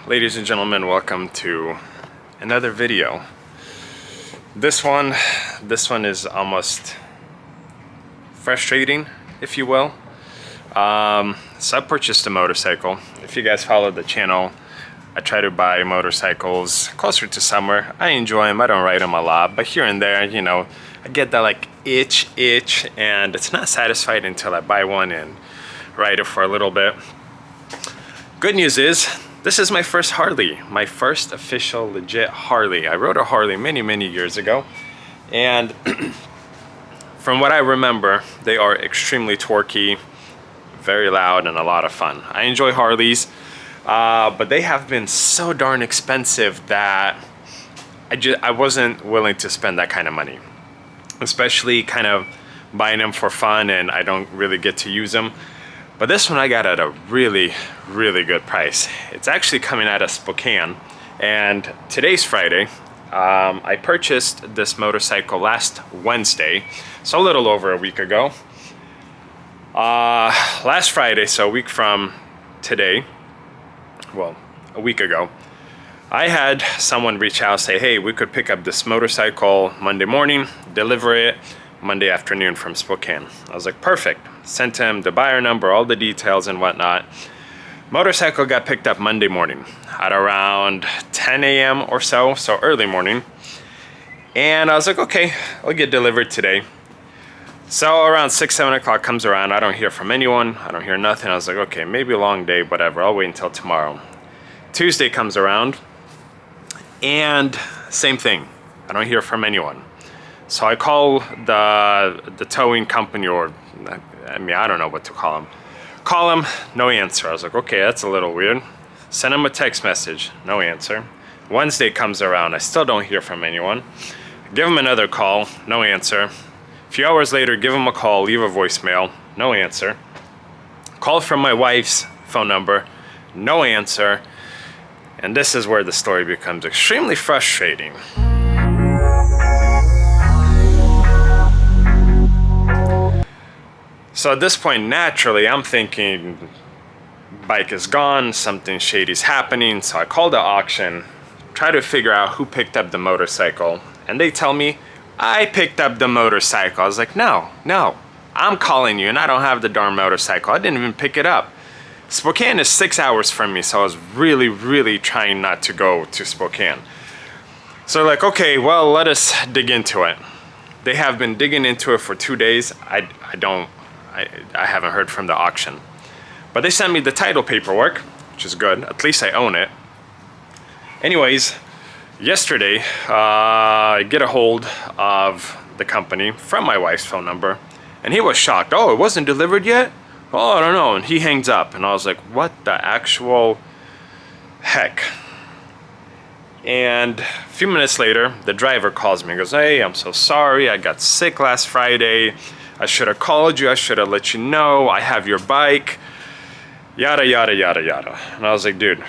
Ladies and gentlemen, welcome to another video. This one is almost frustrating, if you will. So I purchased a motorcycle. If you guys follow the channel, I try to buy motorcycles closer to summer. I enjoy them. I don't ride them a lot, but here and there, you know, I get that like itch, and it's not satisfied until I buy one and ride it for a little bit. Good news is, this is my first Harley, my first official legit Harley. I rode a Harley many years ago, and from what I remember, they are extremely torquey, very loud, and a lot of fun. I enjoy Harleys, but they have been so darn expensive that I wasn't willing to spend that kind of money, especially kind of buying them for fun and I don't really get to use them. But this one I got at a really good price. It's actually coming out of Spokane, and today's Friday. I purchased this motorcycle last Wednesday, so a little over a week ago. Last Friday, so a week from today, well, a week ago, I had someone reach out, say, hey, we could pick up this motorcycle Monday morning, deliver it Monday afternoon from Spokane. I was like, perfect. Sent him the buyer number, all the details and whatnot. Motorcycle got picked up Monday morning at around 10 a.m. or so early morning. And I was like, okay, I'll get delivered today. So around 6-7 o'clock comes around, I don't hear from anyone, I don't hear nothing. I was like, okay, maybe a long day, whatever, I'll wait until tomorrow. Tuesday comes around, and same thing, I don't hear from anyone. So I call the towing company, or I mean, I don't know what to call them. Call him, no answer. I was like, okay, that's a little weird. Send him a text message, no answer. Wednesday comes around, I still don't hear from anyone. Give him another call, no answer. A few hours later, give him a call, leave a voicemail, no answer. Call from my wife's phone number, no answer. And this is where the story becomes extremely frustrating. So at this point, naturally, I'm thinking bike is gone, something shady's happening. So I call the auction, try to figure out who picked up the motorcycle. And they tell me, I picked up the motorcycle. I was like, no, I'm calling you and I don't have the darn motorcycle. I didn't even pick it up. Spokane is 6 hours from me, so I was really trying not to go to Spokane. So like, okay, well, let us dig into it. They have been digging into it for 2 days. I haven't heard from the auction. But they sent me the title paperwork, which is good. At least I own it. Anyways, yesterday, I get a hold of the company from my wife's phone number, and he was shocked. Oh, it wasn't delivered yet? Oh, I don't know. And he hangs up, and I was like, what the actual heck? And a few minutes later, the driver calls me and goes, hey, I'm so sorry. I got sick last Friday. I should have called you. I should have let you know. I have your bike. Yada. And I was like, dude,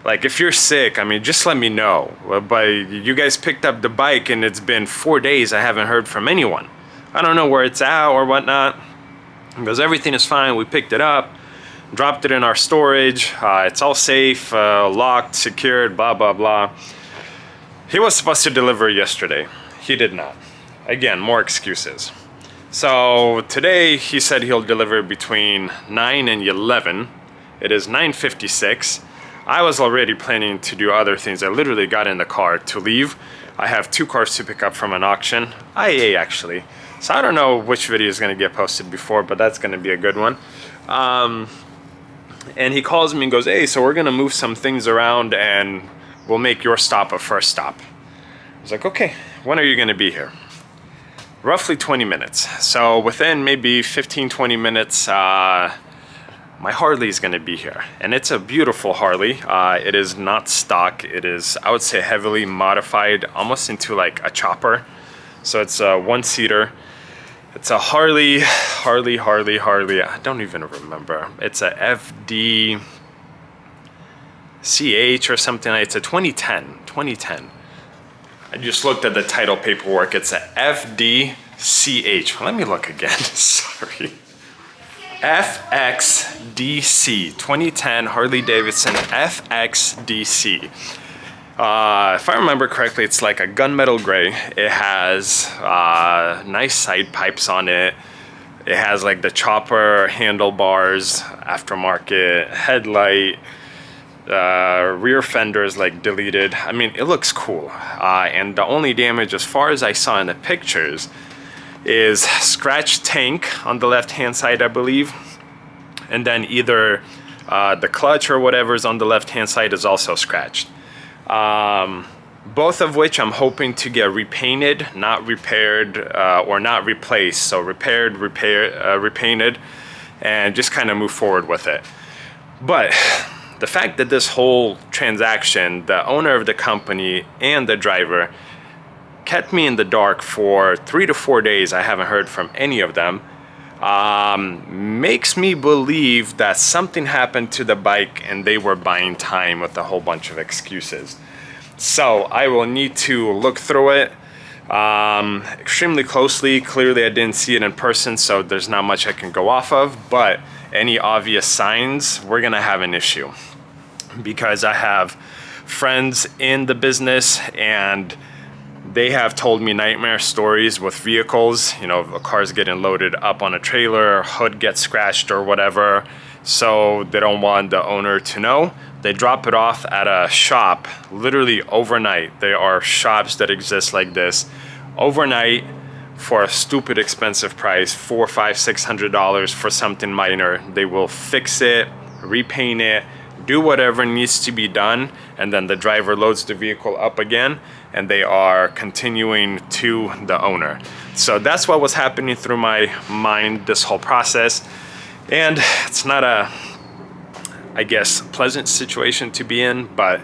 like, if you're sick, I mean, just let me know. But you guys picked up the bike and it's been 4 days. I haven't heard from anyone. I don't know where it's at or whatnot. Because everything is fine. We picked it up, dropped it in our storage. It's all safe, locked, secured, blah. He was supposed to deliver yesterday. He did not. Again, more excuses. So today he said he'll deliver between 9 and 11. It is 9:56. I was already planning to do other things. I literally got in the car to leave. I have 2 cars to pick up from an auction. IA actually. So I don't know which video is going to get posted before, but that's going to be a good one. And he calls me and goes, hey, so we're going to move some things around and we'll make your stop a first stop. I was like, okay, when are you going to be here? Roughly 20 minutes. So within maybe 15-20 minutes, my Harley is going to be here. And it's a beautiful Harley. It is not stock. It is, I would say, heavily modified, almost into like a chopper. So it's a one-seater. It's a Harley. I don't even remember. It's a FXDC or something. It's a 2010. I just looked at the title paperwork. It's a FDCH. Let me look again. Sorry. FXDC, 2010 Harley Davidson FXDC. If I remember correctly, it's like a gunmetal gray. It has nice side pipes on it. It has like the chopper handlebars, aftermarket headlight, rear fenders like deleted. I mean, it looks cool. And the only damage, as far as I saw in the pictures, is scratched tank on the left hand side, I believe. And then either the clutch or whatever is on the left hand side is also scratched. Both of which I'm hoping to get repainted, not repaired, or not replaced. So repaired, repainted, and just kind of move forward with it. But the fact that this whole transaction, the owner of the company and the driver kept me in the dark for 3 to 4 days, I haven't heard from any of them, makes me believe that something happened to the bike and they were buying time with a whole bunch of excuses. So I will need to look through it extremely closely. Clearly I didn't see it in person, so there's not much I can go off of, but any obvious signs, we're gonna have an issue. Because I have friends in the business and they have told me nightmare stories with vehicles, you know, cars getting loaded up on a trailer, hood gets scratched or whatever, so they don't want the owner to know. They drop it off at a shop literally overnight. There are shops that exist like this overnight for a stupid expensive price, $400, $500, $600 for something minor. They will fix it, repaint it, do whatever needs to be done, and then the driver loads the vehicle up again and they are continuing to the owner. So that's what was happening through my mind this whole process. And it's not a, I guess, pleasant situation to be in, but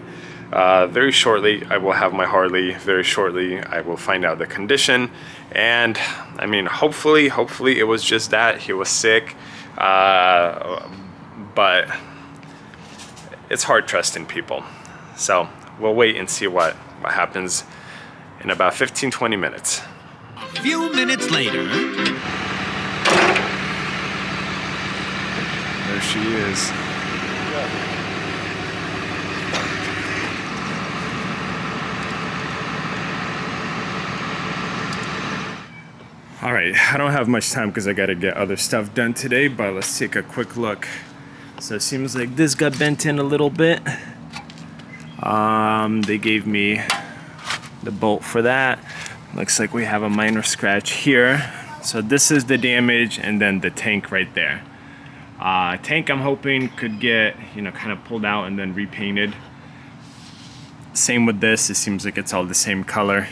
very shortly I will have my Harley. Very shortly I will find out the condition. And I mean, hopefully it was just that he was sick, but it's hard trusting people. So we'll wait and see what happens in about 15-20 minutes. A few minutes later. There she is. All right, I don't have much time because I got to get other stuff done today, but let's take a quick look. So it seems like this got bent in a little bit. They gave me the bolt for that. Looks like we have a minor scratch here. So this is the damage, and then the tank right there. Tank I'm hoping could get, you know, kind of pulled out and then repainted. Same with this, it seems like it's all the same color.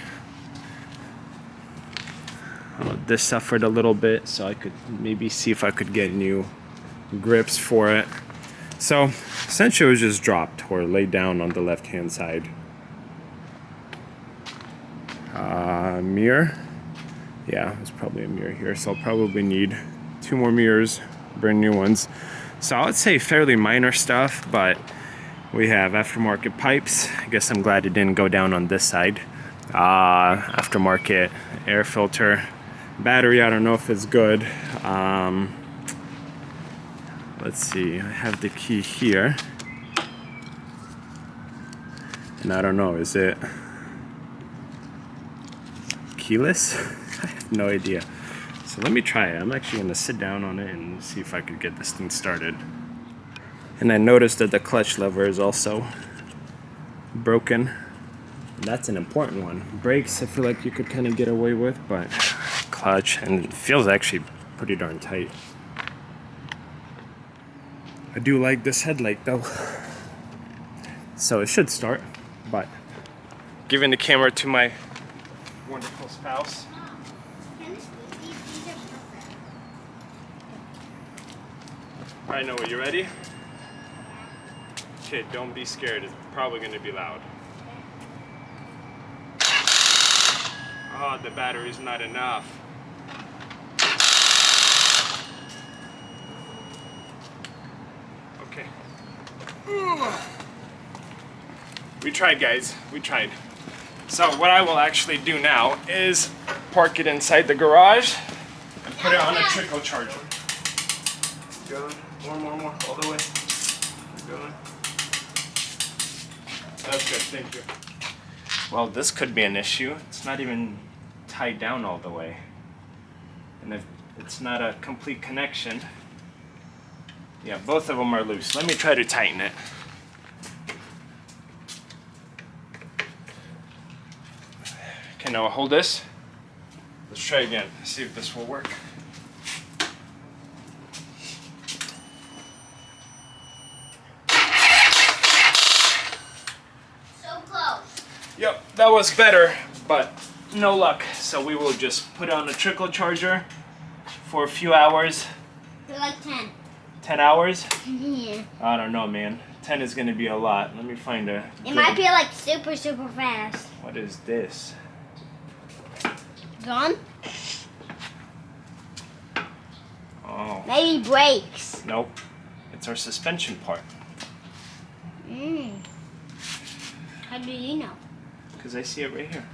This suffered a little bit, so I could maybe see if I could get new grips for it. So essentially it was just dropped or laid down on the left hand side. Mirror, yeah, there's probably a mirror here, so I'll probably need 2 more mirrors, brand new ones. So I would say fairly minor stuff, but we have aftermarket pipes. I guess I'm glad it didn't go down on this side. Aftermarket air filter. Battery, I don't know if it's good. Let's see, I have the key here. And I don't know, is it keyless? I have no idea. So let me try it. I'm actually gonna sit down on it and see if I could get this thing started. And I noticed that the clutch lever is also broken. That's an important one. Brakes, I feel like you could kind of get away with, but clutch, and it feels actually pretty darn tight. I do like this headlight though. So it should start, but giving the camera to my wonderful spouse. I know, you ready? Okay, don't be scared, it's probably gonna be loud. Oh, the battery's not enough. Okay. We tried, guys. We tried. So what I will actually do now is park it inside the garage and put it on a trickle charger. good, thank you. Well, this could be an issue. It's not even tied down all the way. And if it's not a complete connection, yeah, both of them are loose. Let me try to tighten it. Okay, now I'll hold this. Let's try again, see if this will work. Yep, that was better, but no luck. So we will just put on a trickle charger for a few hours. For like 10. 10 hours? Yeah. I don't know, man. 10 is gonna be a lot. Let me find a... It might be like super fast. What is this? Gone? Oh. Maybe brakes. Nope. It's our suspension part. How do you know? Because I see it right here.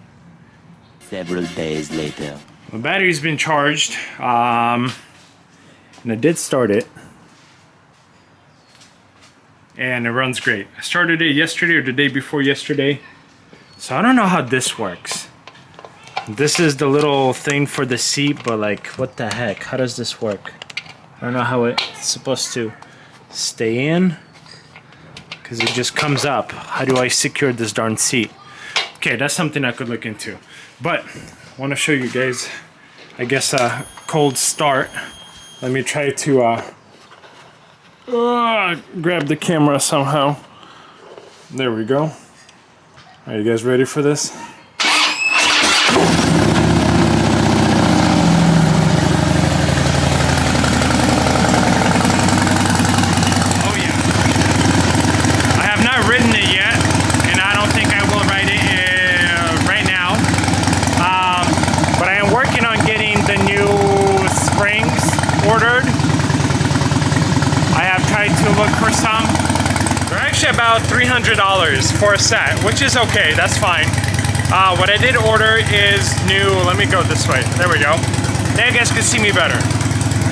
Several days later. The battery's been charged, and I did start it, and it runs great. I started it yesterday or the day before yesterday, so I don't know how this works. This is the little thing for the seat, but like, what the heck? How does this work? I don't know how it's supposed to stay in, because it just comes up. How do I secure this darn seat? Okay, that's something I could look into. But I want to show you guys, I guess, a cold start. Let me try to grab the camera somehow. There we go. Are you guys ready for this? Oh yeah. I have not ridden it yet, and I don't think I will ride it right now. But I am working on getting the new springs ordered. I have tried to look for some. They're actually about $300 for a set, which is okay, that's fine. What I did order is new, let me go this way, there we go. Now you guys can see me better.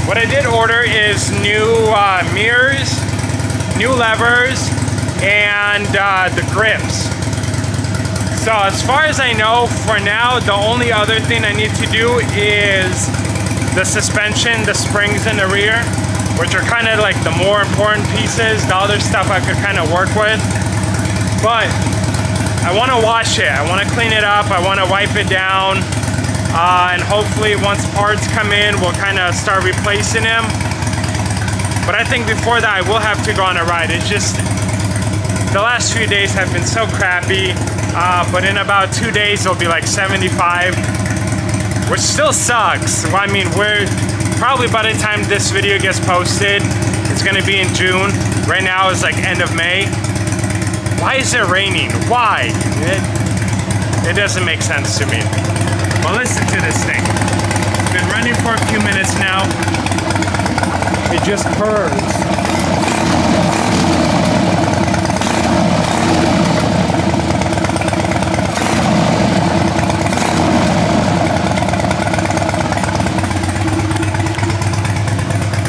What I did order is new mirrors, new levers, and the grips. So as far as I know, for now, the only other thing I need to do is the suspension, the springs in the rear, which are kind of like the more important pieces. The other stuff I could kind of work with. But I want to wash it. I want to clean it up. I want to wipe it down. And hopefully once parts come in, we'll kind of start replacing them. But I think before that, I will have to go on a ride. It's just, the last few days have been so crappy. But in about 2 days, it'll be like 75, which still sucks. Well, I mean, we're probably by the time this video gets posted, it's gonna be in June. Right now it's like end of May. Why is it raining? Why? It doesn't make sense to me. But listen to this thing. It's been running for a few minutes now. It just purrs.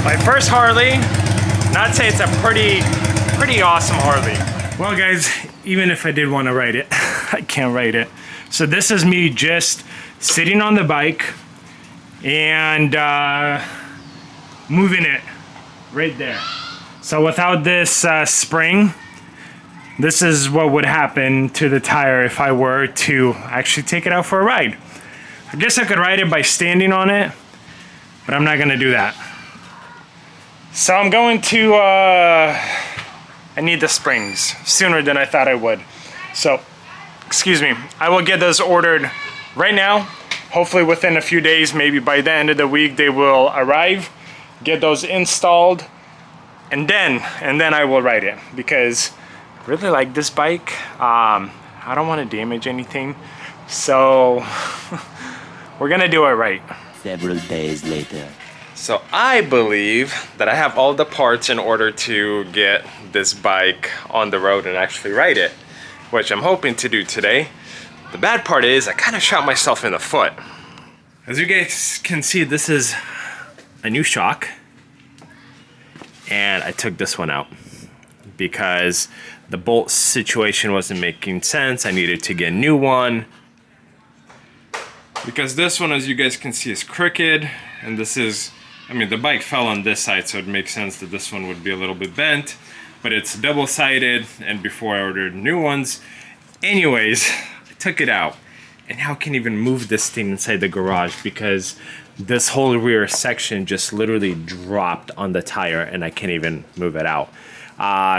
My first Harley, not say it's a pretty awesome Harley. Well guys, even if I did want to ride it, I can't ride it. So this is me just sitting on the bike and moving it right there. So without this spring, this is what would happen to the tire if I were to actually take it out for a ride. I guess I could ride it by standing on it, but I'm not gonna do that. So I'm going to, I need the springs sooner than I thought I would. So, excuse me, I will get those ordered right now. Hopefully within a few days, maybe by the end of the week, they will arrive, get those installed, and then I will ride it because I really like this bike. I don't want to damage anything. So we're gonna do it right. Several days later. So I believe that I have all the parts in order to get this bike on the road and actually ride it, which I'm hoping to do today. The bad part is I kind of shot myself in the foot. As you guys can see, this is a new shock, and I took this one out because the bolt situation wasn't making sense. I needed to get a new one. Because this one, as you guys can see, is crooked. And this is, I mean, the bike fell on this side, so it makes sense that this one would be a little bit bent. But it's double-sided, and before I ordered new ones. Anyways, I took it out. And now I can't even move this thing inside the garage because this whole rear section just literally dropped on the tire and I can't even move it out.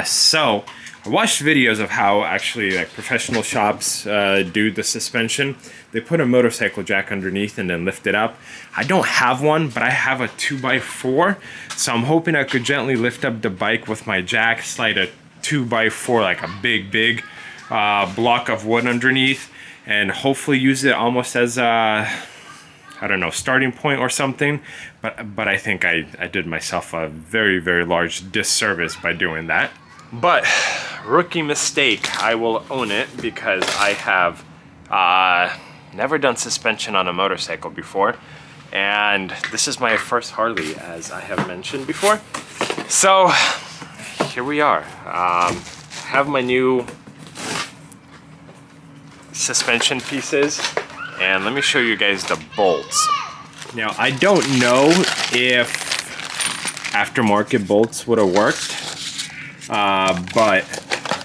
So I watched videos of how actually like professional shops do the suspension. They put a motorcycle jack underneath and then lift it up. I don't have one, but I have a 2x4. So I'm hoping I could gently lift up the bike with my jack, slide a 2x4, like a big block of wood underneath, and hopefully use it almost as a, I don't know, starting point or something. But I think I did myself a very large disservice by doing that. But rookie mistake, I will own it, because I have never done suspension on a motorcycle before. And this is my first Harley, as I have mentioned before. So here we are. Have my new suspension pieces, and let me show you guys the bolts. Now I don't know if aftermarket bolts would have worked, but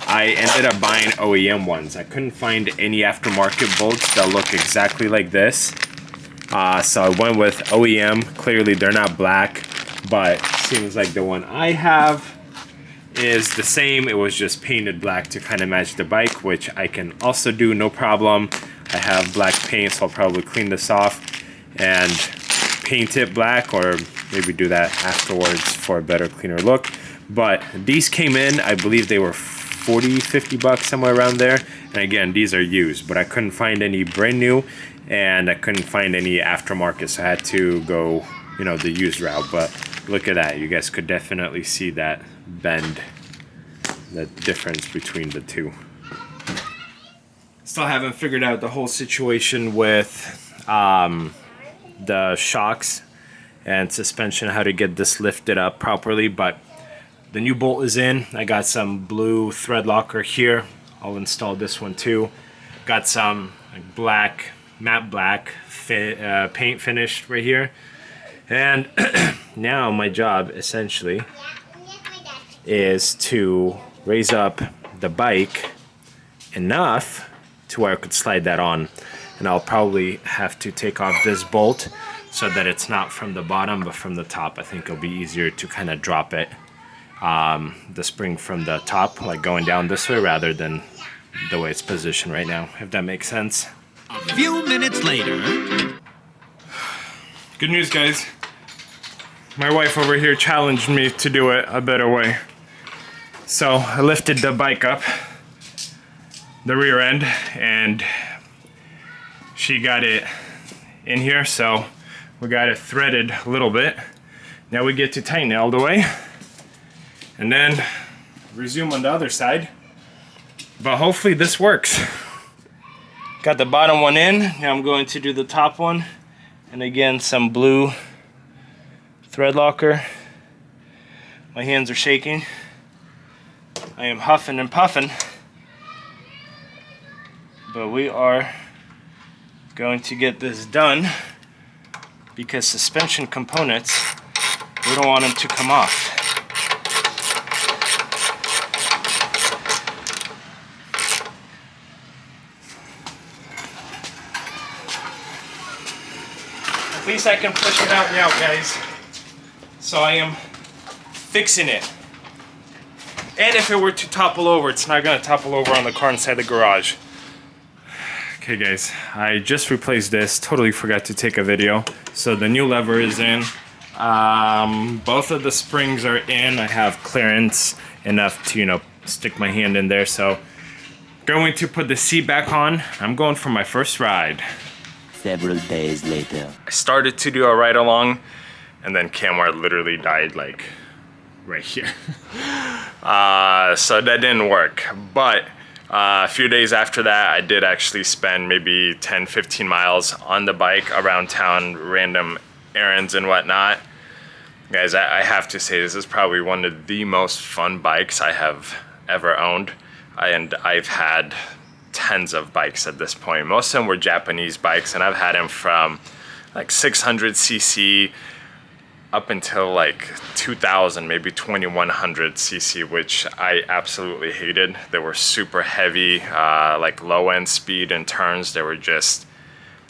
I ended up buying OEM ones. I couldn't find any aftermarket bolts that look exactly like this, so I went with OEM. Clearly they're not black, but seems like the one I have is the same. It was just painted black to kind of match the bike, which I can also do, no problem. I have black paint, so I'll probably clean this off and paint it black, or maybe do that afterwards for a better, cleaner look. But these came in, I believe they were 40, 50 bucks, somewhere around there. And again, these are used, but I couldn't find any brand new, and I couldn't find any aftermarket, so I had to go, you know, the used route. But look at that, you guys could definitely see that bend, the difference between the two. Still haven't figured out the whole situation with the shocks and suspension, how to get this lifted up properly, but the new bolt is in. I got some blue thread locker here. I'll install this one too. Got some like black, matte black paint finished right here. And now my job essentially is to raise up the bike enough to where I could slide that on. And I'll probably have to take off this bolt so that it's not from the bottom but from the top. I think it'll be easier to kind of drop it, the spring from the top, like going down this way, rather than the way it's positioned right now, if that makes sense. A few minutes later. Good news, guys. My wife over here challenged me to do it a better way. So I lifted the bike up, the rear end, and she got it in here, so we got it threaded a little bit. Now we get to tighten it all the way and then resume on the other side. But hopefully this works. Got the bottom one in, now I'm going to do the top one. And again, some blue thread locker. My hands are shaking. I am huffing and puffing. But we are going to get this done, because suspension components, we don't want them to come off. At least I can push it out now, guys. So I am fixing it. And if it were to topple over, it's not gonna topple over on the car inside the garage. Okay guys, I just replaced this, totally forgot to take a video. So the new lever is in. Both of the springs are in. I have clearance enough to, you know, stick my hand in there. So going to put the seat back on. I'm going for my first ride. Several days later. I started to do a ride along, and then camera literally died like right here. So that didn't work. But a few days after that, I did actually spend maybe 10-15 miles on the bike around town, random errands and whatnot. Guys, I have to say, this is probably one of the most fun bikes I have ever owned. and I've had tons of bikes at this point. Most of them were Japanese bikes, and I've had them from like 600cc up until like 2000, maybe 2100cc, which I absolutely hated. They were super heavy, like low end speed and turns. They were just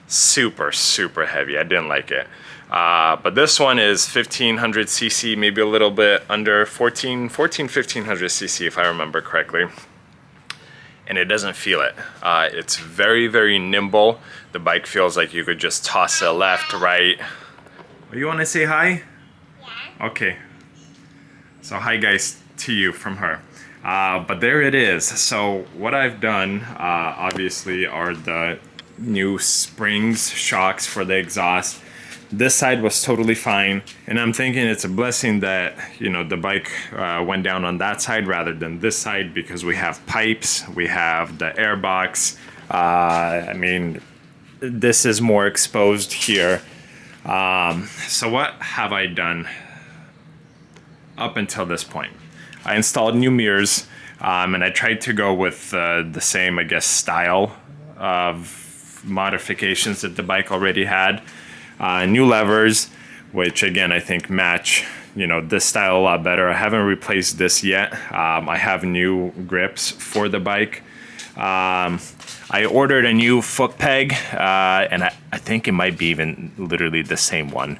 super, super heavy. I didn't like it. But this one is 1500cc, maybe a little bit under 1500cc if I remember correctly. And it doesn't feel it. It's very, very nimble. The bike feels like you could just toss it left, right. You want to say hi? Yeah. Okay. So hi guys to you from her. But there it is. So what I've done, obviously, are the new springs, shocks for the exhaust. This side was totally fine, and I'm thinking it's a blessing that, you know, the bike went down on that side rather than this side, because we have pipes, we have the air box. I mean, this is more exposed here. So what have I done up until this point? I installed new mirrors, and I tried to go with the same, I guess, style of modifications that the bike already had. New levers, which again I think match, you know, this style a lot better. I haven't replaced this yet. I have new grips for the bike. I ordered a new foot peg, and I think it might be even literally the same one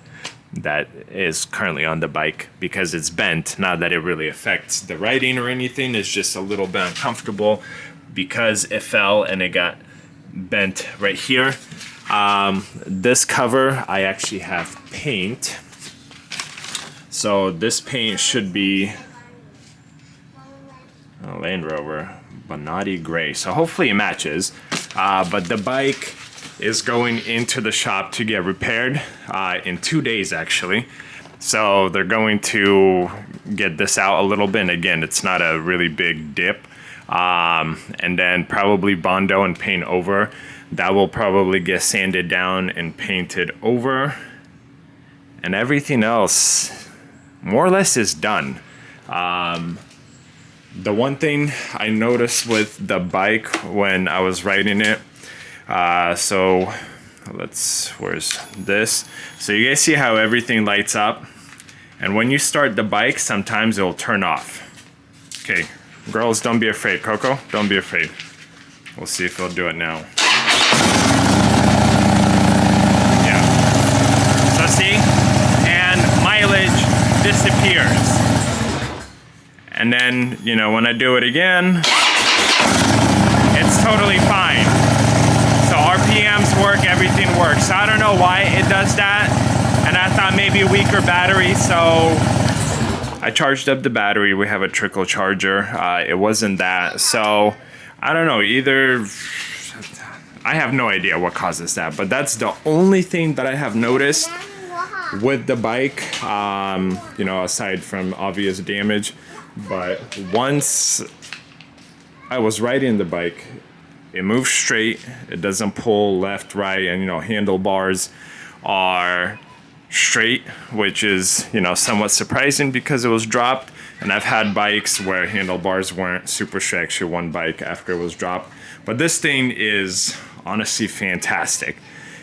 that is currently on the bike, because it's bent. Not that it really affects the riding or anything, it's just a little bit uncomfortable because it fell and it got bent right here. This cover, I actually have paint. So this paint should be a Land Rover Bonatti gray. So hopefully it matches. But the bike is going into the shop to get repaired in 2 days actually. So they're going to get this out a little bit. And again, it's not a really big dip. And then probably Bondo and paint over. That will probably get sanded down and painted over, and everything else more or less is done. The one thing I noticed with the bike when I was riding it, so where's this? So you guys see how everything lights up, and when you start the bike, sometimes it'll turn off. Okay, girls, don't be afraid. Coco, don't be afraid. We'll see if it'll do it now. Yeah. So see, and mileage disappears. And then, you know, when I do it again, it's totally fine. So RPMs work, everything works. So I don't know why it does that. And I thought maybe a weaker battery, so I charged up the battery. We have a trickle charger. It wasn't that. So I don't know, either I have no idea what causes that, but that's the only thing that I have noticed with the bike, you know, aside from obvious damage. But once I was riding the bike, it moves straight, it doesn't pull left, right, and, you know, handlebars are straight, which is, you know, somewhat surprising because it was dropped. And I've had bikes where handlebars weren't super straight. Actually, one bike after it was dropped. But this thing is honestly fantastic.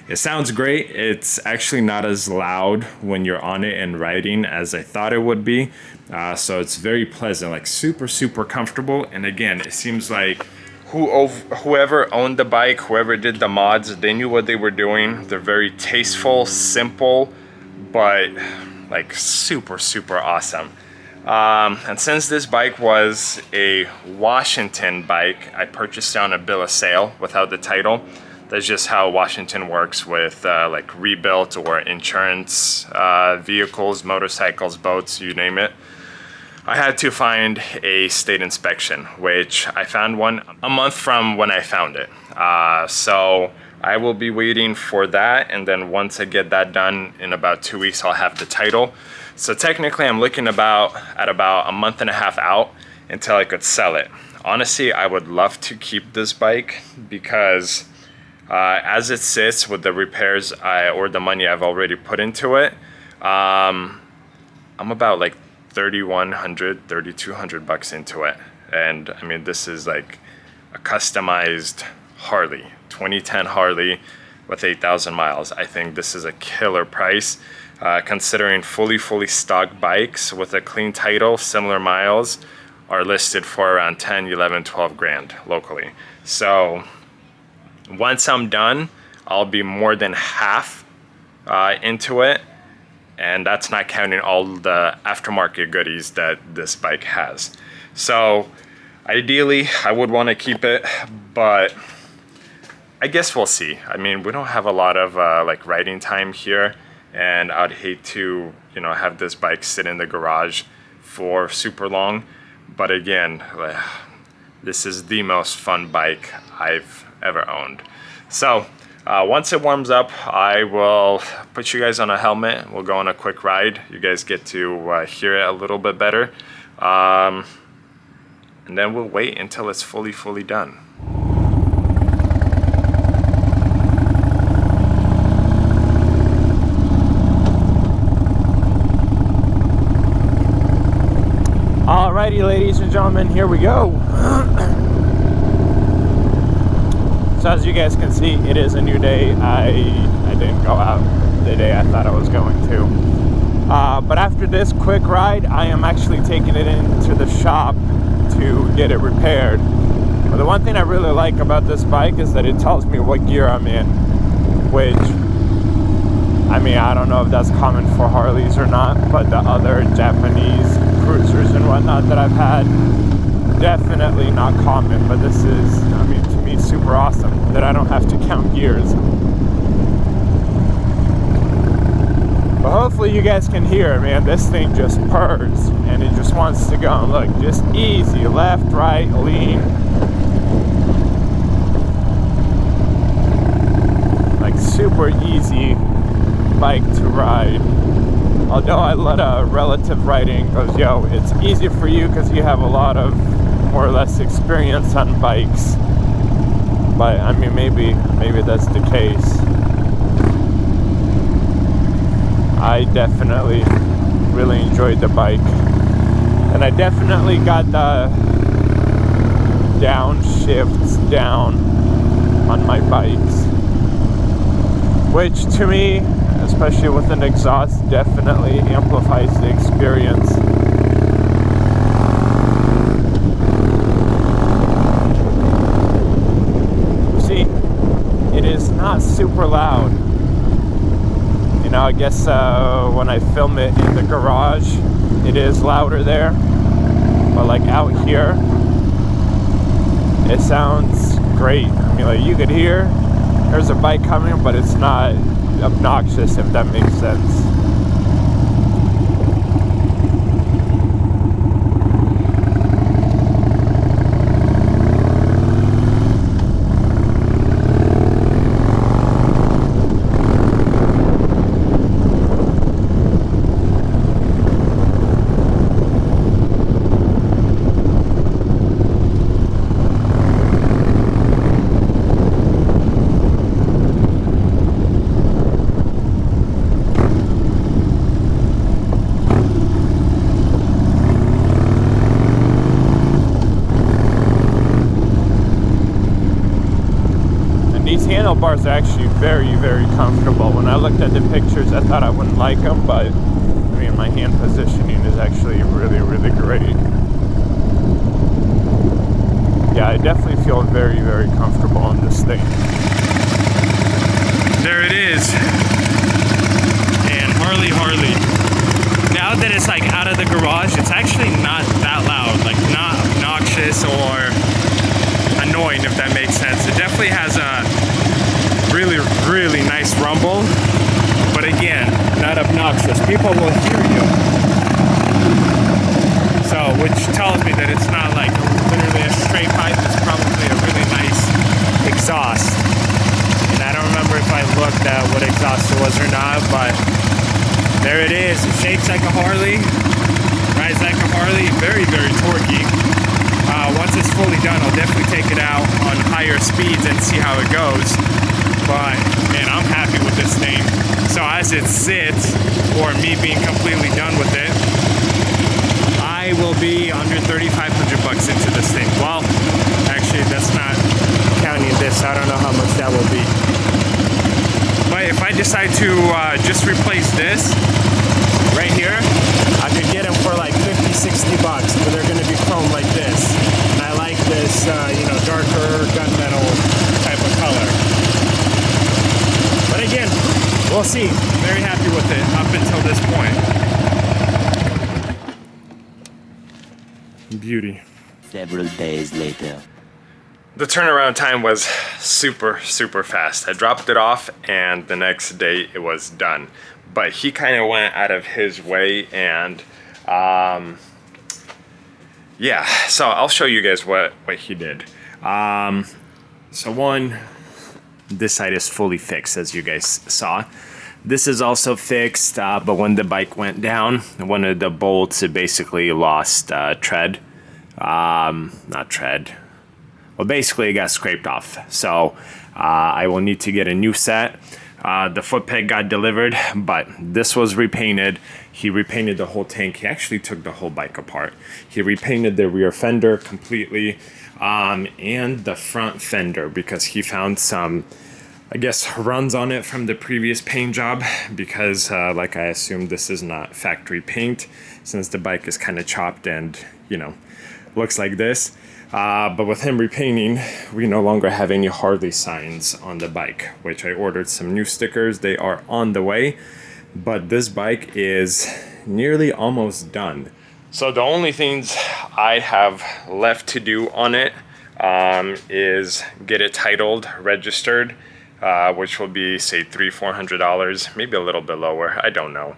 It sounds great. It's actually not as loud when you're on it and riding as I thought it would be. So it's very pleasant, like super, super comfortable. And again, it seems like whoever owned the bike, whoever did the mods, they knew what they were doing. They're very tasteful, simple, but like super, super awesome. And since this bike was a Washington bike, I purchased it on a bill of sale without the title. That's just how Washington works with like rebuilt or insurance vehicles, motorcycles, boats, you name it. I had to find a state inspection, which I found one a month from when I found it. So I will be waiting for that, and then once I get that done in about 2 weeks, I'll have the title. So technically I'm looking at about a month and a half out until I could sell it. Honestly, I would love to keep this bike because as it sits with the repairs or the money I've already put into it, I'm about like $3,100, $3,200 into it. And I mean, this is like a customized Harley, 2010 Harley with 8,000 miles. I think this is a killer price, considering fully stocked bikes with a clean title, similar miles, are listed for around 10, 11, 12 grand locally. So once I'm done, I'll be more than half into it. And that's not counting all the aftermarket goodies that this bike has. So ideally, I would want to keep it, but I guess we'll see. I mean, we don't have a lot of like riding time here, and I'd hate to, you know, have this bike sit in the garage for super long. But again, this is the most fun bike I've ever owned. So once it warms up, I will put you guys on a helmet. We'll go on a quick ride. You guys get to hear it a little bit better. And then we'll wait until it's fully done. Alrighty, ladies and gentlemen, here we go. So as you guys can see, it is a new day. I didn't go out the day I thought I was going to. But after this quick ride, I am actually taking it into the shop to get it repaired. But the one thing I really like about this bike is that it tells me what gear I'm in, which, I mean, I don't know if that's common for Harleys or not, but the other Japanese cruisers and whatnot that I've had, definitely not common. But this is, I mean, to me, super awesome that I don't have to count gears. But hopefully you guys can hear, man, this thing just purrs and it just wants to go. And look, just easy, left, right, lean. Like super easy bike to ride. Although I let a relative writing goes, yo, it's easy for you because you have a lot of more or less experience on bikes. But I mean, maybe that's the case. I definitely really enjoyed the bike, and I definitely got the downshifts down on my bikes, which to me, especially with an exhaust, definitely amplifies the experience. See, it is not super loud. You know, I guess when I film it in the garage, it is louder there. But like out here, it sounds great. I mean, like you could hear there's a bike coming, but it's not obnoxious, if that makes sense. Handlebars are actually very, very comfortable. When I looked at the pictures, I thought I wouldn't like them, but I mean, my hand positioning is actually really, really great. Yeah, I definitely feel very, very comfortable on this thing. There it is. And Harley. Now that it's like out of the garage, it's actually not that loud, like not obnoxious or annoying, if that makes sense. It definitely has a really, really nice rumble, but again, not obnoxious. People will hear you. So, which tells me that it's not like literally a straight pipe. It's probably a really nice exhaust. And I don't remember if I looked at what exhaust it was or not, but there it is. It shakes like a Harley, rides like a Harley, very, very torquey. Once it's fully done, I'll definitely take it out on higher speeds and see how it goes. But man, I'm happy with this thing. So as it sits, or me being completely done with it, I will be under 3,500 bucks into this thing. Well, actually, that's not counting this. I don't know how much that will be. But if I decide to just replace this right here, I could get them for like 50, 60 bucks, but they're gonna be chrome like this. And I like this, you know, darker gunmetal type of color. But again, we'll see. Very happy with it up until this point. Beauty. Several days later. The turnaround time was super fast. I dropped it off and the next day it was done. But he kind of went out of his way and yeah, so I'll show you guys what he did. So one, this side is fully fixed, as you guys saw. This is also fixed, but when the bike went down, one of the bolts, it basically lost tread. Not tread. Well, basically it got scraped off. So I will need to get a new set. The foot peg got delivered, but this was repainted. He repainted the whole tank. He actually took the whole bike apart. He repainted the rear fender completely, and the front fender, because he found some, I guess, runs on it from the previous paint job, because like I assumed, this is not factory paint, since the bike is kind of chopped and, you know, looks like this. But with him repainting, we no longer have any Harley signs on the bike, which I ordered some new stickers. They are on the way, but this bike is nearly almost done. So the only things I have left to do on it is get it titled, registered, which will be, say, $300-400, maybe a little bit lower, I don't know.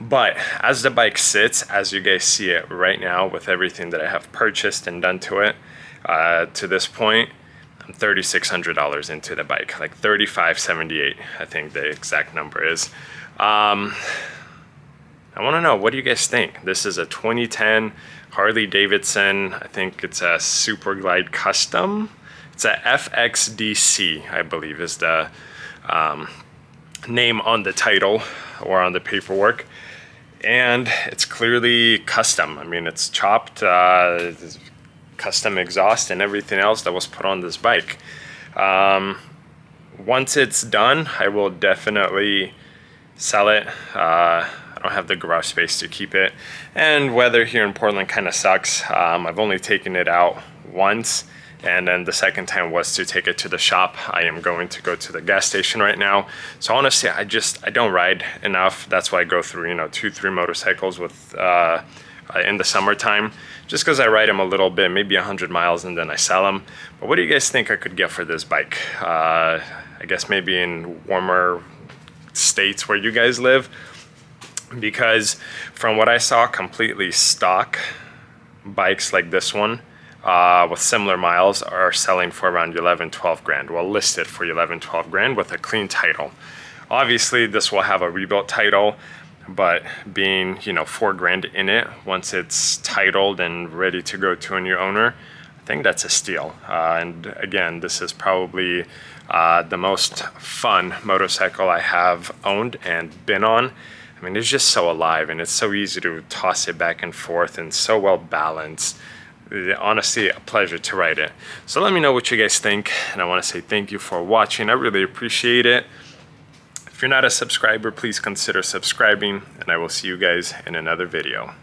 But as the bike sits, as you guys see it right now, with everything that I have purchased and done to it, to this point, I'm $3,600 into the bike, like $3,578, I think the exact number is. I want to know, what do you guys think? This is a 2010 Harley Davidson. I think it's a Super Glide Custom. It's a FXDC, I believe, is the name on the title or on the paperwork. And it's clearly custom. I mean, it's chopped, custom exhaust and everything else that was put on this bike. Once it's done, I will definitely sell it. I don't have the garage space to keep it. And weather here in Portland kind of sucks. I've only taken it out once. And then the second time was to take it to the shop. I am going to go to the gas station right now. So honestly, I don't ride enough. That's why I go through, you know, 2-3 motorcycles with in the summertime, just because I ride them a little bit, maybe 100 miles, and then I sell them. But what do you guys think I could get for this bike? I guess maybe in warmer states where you guys live, because from what I saw, completely stock bikes like this one, with similar miles, are selling for around 11-12 grand. Well, listed for 11-12 grand with a clean title. Obviously, this will have a rebuilt title, but being, you know, 4 grand in it, once it's titled and ready to go to a new owner, I think that's a steal. And again, this is probably the most fun motorcycle I have owned and been on. I mean, it's just so alive, and it's so easy to toss it back and forth, and so well balanced. Honestly, a pleasure to ride it. So let me know what you guys think, and I want to say thank you for watching. I really appreciate it. If you're not a subscriber, please consider subscribing, and I will see you guys in another video.